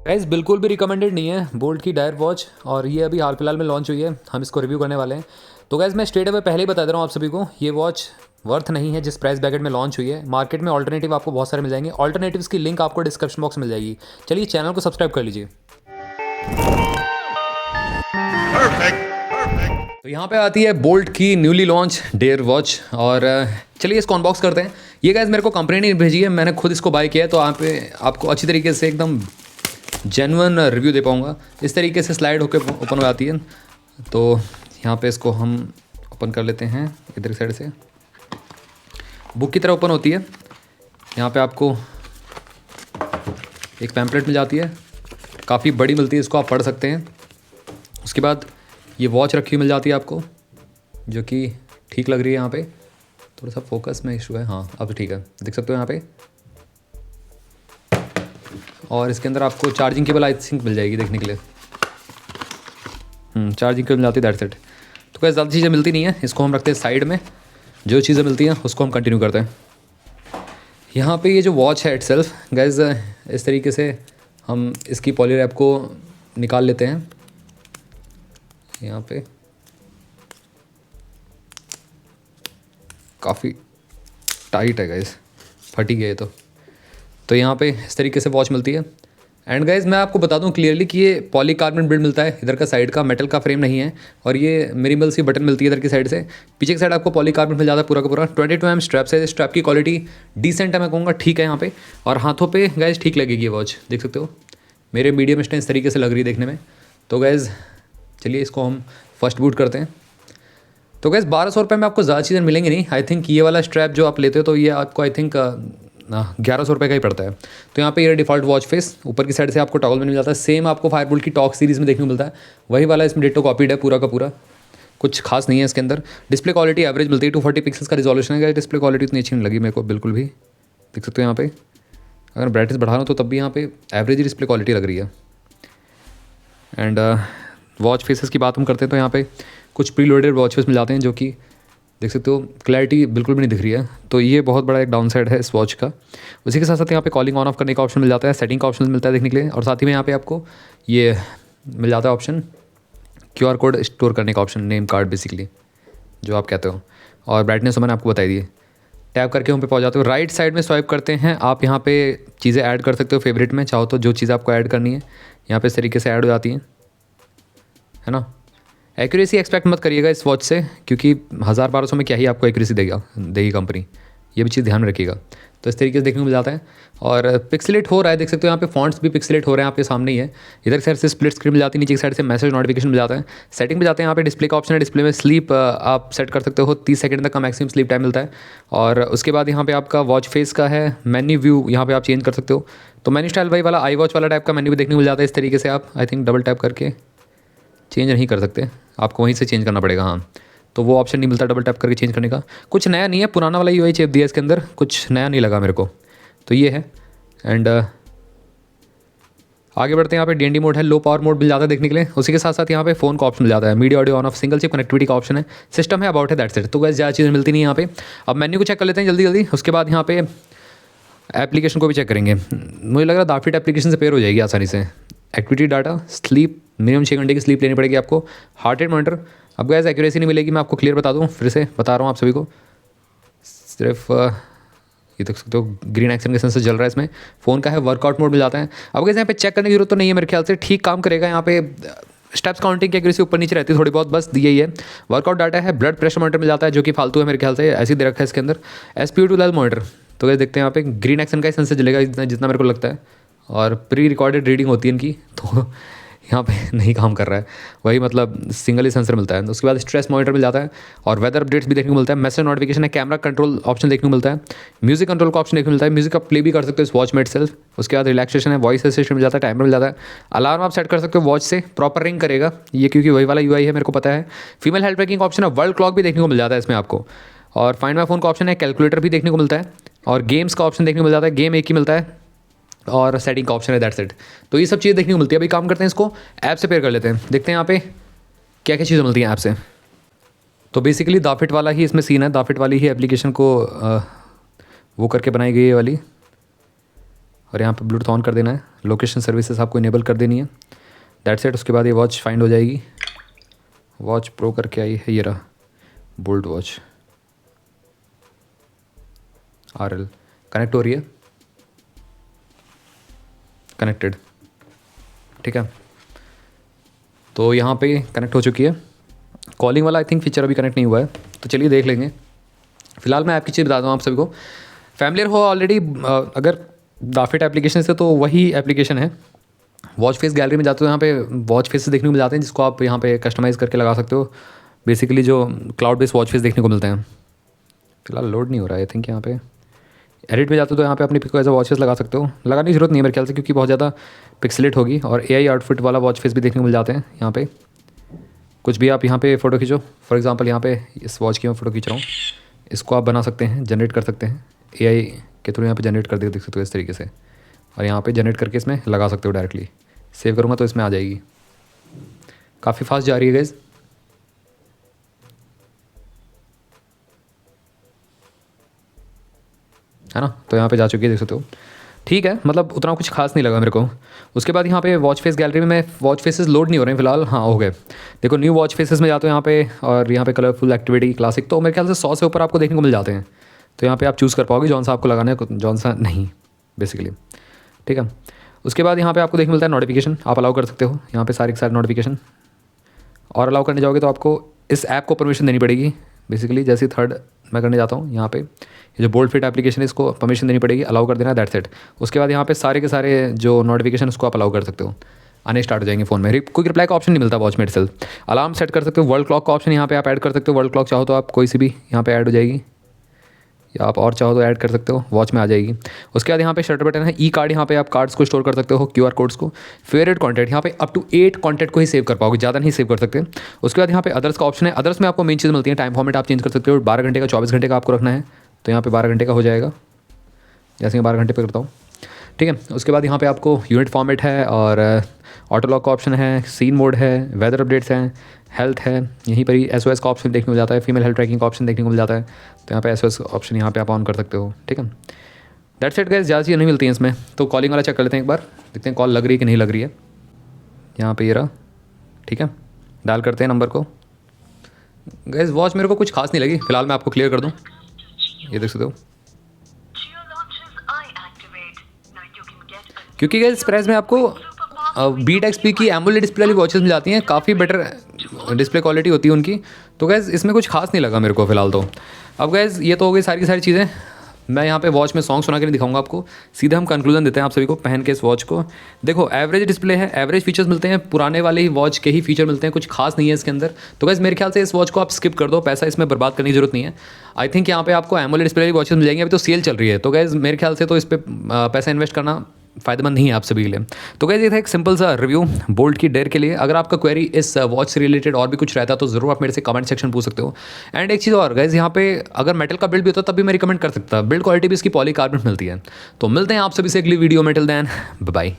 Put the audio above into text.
Guys बिल्कुल भी recommended नहीं है बोल्ट की डायर वॉच, और ये अभी हाल फिलहाल में लॉन्च हुई है, हम इसको रिव्यू करने वाले हैं। तो गाइस मैं स्ट्रेट अवे पहले ही बता दे रहा हूँ आप सभी को, ये वॉच वर्थ नहीं है जिस प्राइस ब्रैकेट में लॉन्च हुई है। मार्केट में ऑल्टरनेटिव आपको बहुत सारे मिल जाएंगे, ऑल्टरनेटिव्स की लिंक आपको डिस्क्रिप्शन बॉक्स में मिल जाएगी। चलिए चैनल को सब्सक्राइब कर लीजिए। तो यहाँ पे आती है बोल्ट की न्यूली लॉन्च डेयर वॉच, और चलिए इसको अनबॉक्स करते हैं। ये गाइस मेरे को कंपनी ने भेजी है, मैंने खुद इसको बाय किया है, तो यहाँ पे आपको अच्छी तरीके से एकदम जेन्युइन रिव्यू दे पाऊँगा। इस तरीके से स्लाइड होकर ओपन हो जाती है। तो यहाँ पे इसको हम ओपन कर लेते हैं इधर की साइड से, बुक की तरह ओपन होती है। यहाँ पे आपको एक पैम्पलेट मिल जाती है, काफ़ी बड़ी मिलती है, इसको आप पढ़ सकते हैं। उसके बाद ये वॉच रखी मिल जाती है आपको, जो कि ठीक लग रही है। यहाँ पे थोड़ा सा फोकस में इशू है, हाँ अब ठीक है, देख सकते हो यहाँ पे। और इसके अंदर आपको चार्जिंग केबल आई थिंक मिल जाएगी देखने के लिए। चार्जिंग केबल मिल जाती है, दैट्स इट। तो क्या ज़्यादा चीज़ें मिलती नहीं है, इसको हम रखते हैं साइड में। जो चीज़ें मिलती हैं उसको हम कंटिन्यू करते हैं। यहाँ पे ये जो वॉच है इटसेल्फ गाइस, इस तरीके से हम इसकी पॉली रैप को निकाल लेते हैं। यहाँ पे काफ़ी टाइट है गाइस, फटी गई है तो यहाँ पे इस तरीके से वॉच मिलती है। एंड गाइज मैं आपको बता दूं क्लियरली कि ये पॉलीकार्बोनेट बिल्ड मिलता है, इधर का साइड का मेटल का फ्रेम नहीं है। और ये मिनिमल सी बटन मिलती है इधर की साइड से, पीछे की साइड आपको पॉलीकार्बोनेट मिल जाता है पूरा का पूरा। 22 mm स्ट्रैप्स है, स्ट्रैप की क्वालिटी डिसेंट है, मैं कहूँगा ठीक है यहाँ पे। और हाथों पे गाइज ठीक लगेगी ये वॉच, देख सकते हो मेरे मीडियम स्टेंस इस तरीके से लग रही है देखने में। तो गाइज चलिए इसको हम फर्स्ट बूट करते हैं। तो गैस 1200 रुपये में आपको ज़्यादा चीज़ें मिलेंगी नहीं। आई थिंक ये वाला स्ट्रैप जो आप लेते हो तो ये आपको आई थिंक 1100 रुपये का ही पड़ता है। तो यहाँ पे ये डिफ़ॉल्ट वॉच फेस, ऊपर की साइड से आपको टॉगल मिल जाता है, सेम आपको फायरबोल्ट की टॉक सीरीज़ में देखने को मिलता है, वही वाला इसमें डिट्टो कॉपीड है पूरा का पूरा, कुछ खास नहीं है इसके अंदर। डिस्प्ले क्वालिटी एवरेज मिलती है, 240 पिक्सल्स का रिजोल्यूशन है। डिस्प्ले क्वालिटी इतनी अच्छी नहीं लगी मेरे को बिल्कुल भी, देख सकते हो यहाँ पे। अगर ब्राइटनेस बढ़ा रहा हूँ तो तब भी यहाँ पे एवरेज ही डिस्प्ले क्वालिटी लग रही है। एंड वॉच फेसेस की बात हम करते हैं तो यहाँ पे कुछ प्री लोडेड वॉच फेस मिल जाते हैं, जो कि देख सकते हो क्लैरिटी बिल्कुल भी नहीं दिख रही है। तो ये बहुत बड़ा एक डाउन साइड है इस वॉच का। उसी के साथ साथ यहाँ पे कॉलिंग ऑन ऑफ करने का ऑप्शन मिल जाता है, सेटिंग का ऑप्शन मिलता है देखने के लिए। और साथ ही में यहाँ पे आपको ये मिल जाता है ऑप्शन QR कोड स्टोर करने का ऑप्शन, नेम कार्ड बेसिकली जो आप कहते हो। और ब्राइटनेस तो मैंने आपको बताई दी है। टैप करके हम पे पहुँच जाते हो, राइट साइड में स्वाइप करते हैं आप, यहाँ पे चीज़ें ऐड कर सकते हो फेवरेट में, चाहो तो जो चीज़ आपको ऐड करनी है यहाँ पे इस तरीके से ऐड हो जाती हैं, है ना। एक्यूरेसी एक्सपेक्ट मत करिएगा इस वॉच से, क्योंकि 1000-1200 में क्या ही आपको एक्यूरेसी देगी कंपनी, ये भी चीज़ ध्यान में रखिएगा। तो इस तरीके से देखने को मिल जाता है। और पिक्सेलेट हो रहा है, देख सकते हो यहाँ पे फॉन्ट्स भी पिक्सेलेट हो रहे हैं, आपके सामने ही है। इधर साइड से स्प्लिट स्क्रीन मिल जाती है, नीचे की साइड से मैसेज नोटिफिकेशन मिल जाता है। सेटिंग में जाते हैं, यहाँ पे डिस्प्ले का ऑप्शन है, डिस्प्ले में स्लीप आप सेट कर सकते हो, 30 सेकंड तक का मैक्सिमम स्लीप टाइम मिलता है। और उसके बाद यहाँ पे आपका वॉच फेस का है मेन्यू व्यू, यहाँ पे आप चेंज कर सकते हो। तो मेन्यू स्टाइल वही वाला आई वॉच वाला टाइप का मेन्यू भी देखने को मिल जाता है इस तरीके से। आप आई थिंक डबल टैप करके चेंज नहीं कर सकते, आपको वहीं से चेंज करना पड़ेगा। हाँ, तो वो ऑप्शन नहीं मिलता डबल टैप करके चेंज करने का। कुछ नया नहीं है, पुराना वाला यूआई चिप दिया इसके अंदर, कुछ नया नहीं लगा मेरे को। तो ये है। एंड आगे बढ़ते हैं, यहाँ पे DND मोड है, लो पावर मोड मिल जाता है देखने के लिए। उसी के साथ साथ यहाँ पे फ़ोन का ऑप्शन मिल जाता है, media audio on off, single chip connectivity का ऑप्शन है, सिस्टम है, अबाउट है, दैट्स इट। तो वैसे ज़्यादा चीज़ें मिलती नहीं है यहाँ पे। अब मेन्यू को चेक कर लेते हैं जल्दी जल्दी, उसके बाद यहाँ पे एप्लीकेशन को भी चेक करेंगे। मुझे लग रहा है दाफिट एप्लीकेशन से पेयर हो जाएगी आसानी से। एक्टिविटी डाटा, स्लीप, मिनिमम 6 घंटे की स्लीप लेनी पड़ेगी आपको। हार्ट रेट मॉनिटर, अब गैस एक्यूरेसी नहीं मिलेगी, मैं आपको क्लियर बता दूँ, फिर से बता रहा हूँ आप सभी को। सिर्फ ये देख सकते हो ग्रीन एक्शन के सेंसर जल रहा है इसमें। फ़ोन का है, वर्कआउट मोड मिल जाता है। अब गैस यहाँ पे चेक करने की जरूरत तो नहीं है मेरे ख्याल से, ठीक काम करेगा। यहाँ पे स्टेप्स काउंटिंग की एक्यूरेसी ऊपर नीचे रहती है थोड़ी बहुत, बस यही है। वर्कआउट डाटा है, ब्लड प्रेशर मॉनिटर मिल जाता है, जो कि फालतू है मेरे ख्याल से, ऐसे ही दे रखा है इसके अंदर। SpO2 लेवल मॉनिटर, तो गैस देखते हैं यहाँ पे ग्रीन एक्शन का ही सेंसर जलेगा जितना मेरे को लगता है। और प्री रिकॉर्डेड रीडिंग होती है इनकी, तो यहाँ पे नहीं काम कर रहा है, वही मतलब सिंगल ही सेंसर मिलता है। उसके बाद स्ट्रेस मॉनिटर मिल जाता है, और वेदर अपडेट्स भी देखने को मिलता है। मैसेज नोटिफिकेशन है, कैमरा कंट्रोल ऑप्शन देखने को मिलता है, म्यूजिक कंट्रोल का ऑप्शन देखने को मिलता है, म्यूजिक आप प्ले भी कर सकते हो इस वॉच में इटसेल्फ। उसके बाद रिलैक्सेशन है, वॉइस असिस्टेंट मिल जाता है, टाइमर मिल जाता है। अलार्म आप सेट कर सकते हो वॉच से, प्रॉपर रिंग करेगा ये, क्योंकि वही वाला यूआई है मेरे को पता है। फीमेल हेल्थ ट्रैकिंग ऑप्शन है, वर्ल्ड क्लॉक भी देखने को मिल जाता है इसमें आपको। और फाइंड माई फोन का ऑप्शन है, कैलकुलेटर भी देखने को मिलता है, और गेम्स का ऑप्शन देखने को मिल जाता है, गेम एक ही मिलता है, और सेटिंग का ऑप्शन है, दैट्स इट। तो ये सब चीज़ें देखने को मिलती है। अभी काम करते हैं, इसको ऐप से पेयर कर लेते हैं, देखते हैं यहाँ पे क्या क्या चीज़ें मिलती हैं ऐप से। तो बेसिकली दाफिट वाला ही इसमें सीन है, दाफिट वाली ही एप्लीकेशन को वो करके बनाई गई है वाली। और यहाँ पे ब्लूटूथ ऑन कर देना है, लोकेशन सर्विसेज आपको इनेबल कर देनी है, दैट्स इट। उसके बाद ये वॉच फाइंड हो जाएगी। वॉच प्रो करके आई है, ये रहा बोल्ट वॉच RL, कनेक्ट हो रही है, कनेक्टेड, ठीक है। तो यहाँ पे कनेक्ट हो चुकी है। कॉलिंग वाला आई थिंक फीचर अभी कनेक्ट नहीं हुआ है, तो चलिए देख लेंगे। फिलहाल मैं आपकी चीज़ बताता हूँ आप सभी को, फैमिलियर हो ऑलरेडी अगर दाफिट एप्लीकेशन से, तो वही एप्लीकेशन है। वॉच फेस गैलरी में जाते हो, यहाँ पे वॉच फेसेस देखने को मिल जाते हैं, जिसको आप यहाँ पे कस्टमाइज़ करके लगा सकते हो। बेसिकली जो क्लाउड बेस्ड वॉच फेस देखने को मिलते हैं। फिलहाल लोड नहीं हो रहा है आई थिंक। यहाँ पे एडिट में जाते हो तो यहाँ पे अपनी पिक को एज अ वॉच फेस लगा सकते हो। लगाने की जरूरत नहीं है मेरे ख्याल से, क्योंकि बहुत ज़्यादा पिक्सलेट होगी। और AI आउटफिट वाला वॉच फेस भी देखने को मिल जाते हैं। यहाँ पे कुछ भी आप यहाँ पे फ़ोटो खींचो, फॉर एग्जांपल यहाँ पे इस वॉच की मैं फ़ोटो खींच रहा हूँ, इसको आप बना सकते हैं, जनरेट कर सकते हैं। AI के थ्रू यहाँ पे जनरेट कर देख सकते हो इस तरीके से, और यहाँ पे जनरेट करके इसमें लगा सकते हो डायरेक्टली। सेव करूँगा तो इसमें आ जाएगी। काफ़ी फास्ट जा रही है गाइस। है ना, तो यहाँ पे जा चुकी है, देख सकते हो। ठीक है, मतलब उतना कुछ खास नहीं लगा मेरे को। उसके बाद यहाँ पे वॉच फेस गैलरी में मैं वॉच फेसेस लोड नहीं हो रहे हैं फिलहाल। हाँ हो गए, देखो न्यू वॉच फेसेस में जाते हो यहाँ पे, और यहाँ पे कलरफुल एक्टिविटी क्लासिक, तो मेरे ख्याल से 100 से ऊपर आपको देखने को मिल जाते हैं। तो यहाँ पे आप चूज़ कर पाओगे जौन सा आपको लगाना है, जौन सा नहीं, बेसिकली। ठीक है, उसके बाद यहाँ पे आपको देखने मिलता है नोटिफिकेशन, आप अलाउ कर सकते हो यहाँ पे सारी नोटिफिकेशन। और अलाउ करने जाओगे तो आपको इस ऐप को परमिशन देनी पड़ेगी। बेसिकली जैसे थर्ड मैं करने जाता हूँ, यहाँ पे ये जो बोल्ड फिट एप्लीकेशन है, इसको परमिशन देनी पड़ेगी, अलाउ कर देना, दैट्स इट। उसके बाद यहाँ पे सारे के सारे जो नोटिफिकेशन उसको आप अलाउ कर सकते हो, आने स्टार्ट हो जाएंगे फ़ोन में। क्विक रिप्लाई का ऑप्शन नहीं मिलता वॉच में इटसेल्फ। अलार्म सेट कर सकते हो, वर्ल्ड क्लॉक का ऑप्शन यहाँ पे आप ऐड कर सकते हो। वर्ल्ड क्लॉक चाहो तो आप कोई सी भी यहाँ पे ऐड हो जाएगी, या आप और चाहो तो ऐड कर सकते हो, वॉच में आ जाएगी। उसके बाद यहाँ पे शटर बटन है, कार्ड, यहाँ पे आप कार्ड्स को स्टोर कर सकते हो, QR कोड्स को। फेवरेट कॉन्टैक्ट, यहाँ पे अप टू 8 कॉन्टैक्ट को ही सेव कर पाओगे, ज़्यादा नहीं सेव कर सकते। उसके बाद यहाँ पे अदर्स का ऑप्शन है। अदर्स में आपको मेन चीज़ मिलती है, टाइम फॉर्मेट आप चेंज कर सकते हो, 12 घंटे का 24 घंटे का आपको रखना है, तो यहाँ पे 12 घंटे का हो जाएगा, जैसे मैं 12 घंटे पर करता हूँ। ठीक है, उसके बाद यहाँ पे आपको यूनिट फॉर्मेट है, और ऑटो लॉक का ऑप्शन है, सीन मोड है, वेदर अपडेट्स हैं, हेल्थ है, यहीं पर ही SOS का ऑप्शन देखने को मिल जाता है, फीमेल हेल्थ ट्रैकिंग का ऑप्शन देखने को मिल जाता है। तो यहाँ पे SOS ऑप्शन यहाँ पे आप ऑन कर सकते हो। ठीक है, दैट्स इट गाइस, ज़्यादा चीज़ें नहीं मिलती हैं इसमें। तो कॉलिंग वाला चेक कर लेते हैं एक बार, देखते हैं कॉल लग रही है कि नहीं लग रही है। यहाँ पे ये रहा, ठीक है, डायल करते हैं नंबर को। गाइस वॉच मेरे को कुछ खास नहीं लगी, फिलहाल मैं आपको क्लियर कर दूँ, ये देख सकते हो। क्योंकि गाइस इस प्राइस में आपको बीट XP की एमोलेड डिस्प्ले वाली वॉचेस मिल जाती हैं, काफ़ी बेटर डिस्प्ले क्वालिटी होती है उनकी। तो गाइस इसमें कुछ खास नहीं लगा मेरे को फ़िलहाल तो। अब गाइस ये तो हो गई सारी की सारी चीज़ें। मैं यहाँ पे वॉच में सॉन्ग सुना के नहीं दिखाऊंगा आपको, सीधे हम कंक्लूजन देते हैं आप सभी को पहन के इस वॉच को। देखो एवरेज डिस्प्ले है, एवरेज फीचर्स मिलते हैं, पुराने वाले ही वॉच के ही फीचर मिलते हैं, कुछ खास नहीं है इसके अंदर। तो गाइस मेरे ख्याल से इस वॉच को आप स्किप कर दो, पैसा इसमें बर्बाद करने की जरूरत नहीं है। आई थिंक यहाँ पे आपको एमोलेड डिस्प्ले वाली वॉचेस मिल जाएंगी, अभी तो सेल चल रही है। तो गाइस मेरे ख्याल से तो इस पर पैसा इन्वेस्ट करना फ़ायदेमंद नहीं है आप सभी के लिए। तो गाइस ये था एक सिंपल सा रिव्यू बोल्ट की डेयर के लिए। अगर आपका क्वेरी इस वॉच से रिलेटेड और भी कुछ रहता तो ज़रूर आप मेरे से कमेंट सेक्शन पूछ सकते हो। एंड एक चीज़ और गाइस, यहाँ पे अगर मेटल का बिल्ड भी होता तब भी मैं रिकमेंड कर सकता, बिल्ड क्वालिटी भी इसकी पॉलीकार्बोनेट मिलती है। तो मिलते हैं आप सभी से अगली वीडियो में, टिल देन बाय बाय।